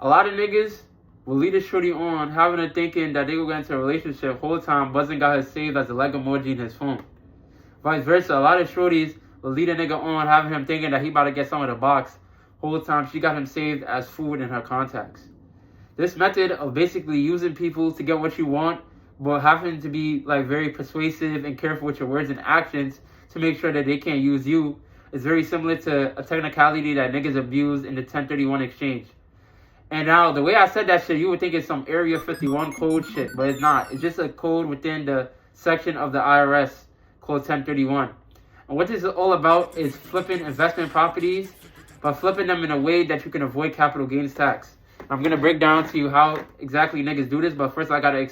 A lot of niggas will lead a shorty on, having her thinking that they will get into a relationship. Whole time, Buzzin got her saved as a leg emoji in his phone. Vice versa, a lot of shorties will lead a nigga on, having him thinking that he about to get some of the box. Whole time, she got him saved as food in her contacts. This method of basically using people to get what you want, but having to be like very persuasive and careful with your words and actions to make sure that they can't use you, is very similar to a technicality that niggas abuse in the 1031 exchange. And now, the way I said that shit, you would think it's some Area 51 code shit, but it's not. It's just a code within the section of the IRS called 1031. And what this is all about is flipping investment properties, but flipping them in a way that you can avoid capital gains tax. I'm going to break down to you how exactly niggas do this, but first I got to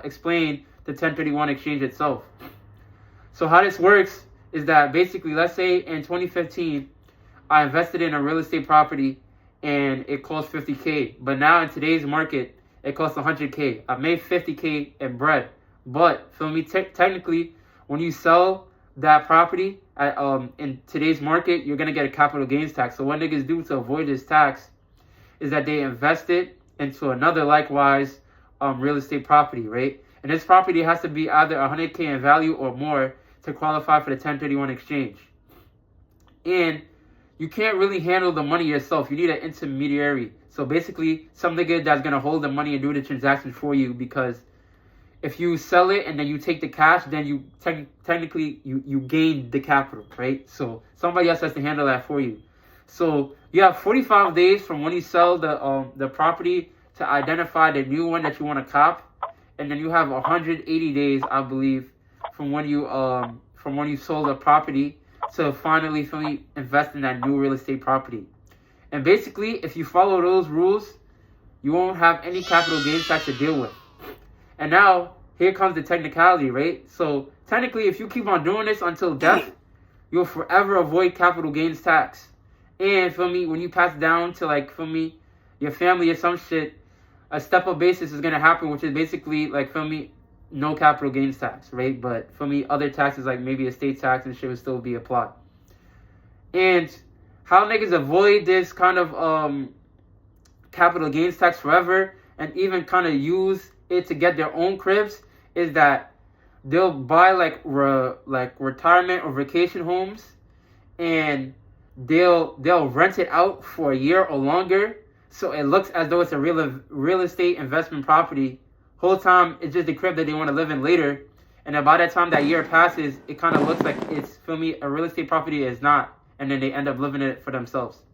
explain the 1031 exchange itself. So how this works is that basically, let's say in 2015, I invested in a real estate property and it cost 50K. But now in today's market, it costs 100K. I made 50K in bread. But, feel me, technically, when you sell that property at, in today's market, you're going to get a capital gains tax. So what niggas do to avoid this tax is that they invest it into another likewise real estate property, right? And this property has to be either 100K in value or more to qualify for the 1031 exchange. And you can't really handle the money yourself. You need an intermediary. So basically, some nigga that's going to hold the money and do the transaction for you, because if you sell it and then you take the cash, then you technically you gain the capital, right? So somebody else has to handle that for you. So you have 45 days from when you sell the property to identify the new one that you want to cop, and then you have 180 days, I believe, from when you sold the property to finally invest in that new real estate property. And basically, if you follow those rules, you won't have any capital gains tax to deal with. And now, here comes the technicality, right? So technically, if you keep on doing this until death, you'll forever avoid capital gains tax. And, when you pass down to, your family or some shit, a step-up basis is going to happen, which is basically, no capital gains tax, right? But, other taxes, like maybe estate tax and shit will still be applied. And how niggas avoid this kind of capital gains tax forever and even kind of use it to get their own cribs is that they'll buy, retirement or vacation homes, and they'll rent it out for a year or longer, so it looks as though it's a real estate investment property. Whole time it's just the crib that they want to live in later, and then by the time that year passes, it kind of looks like it's a real estate property. Is not, and then they end up living in it for themselves.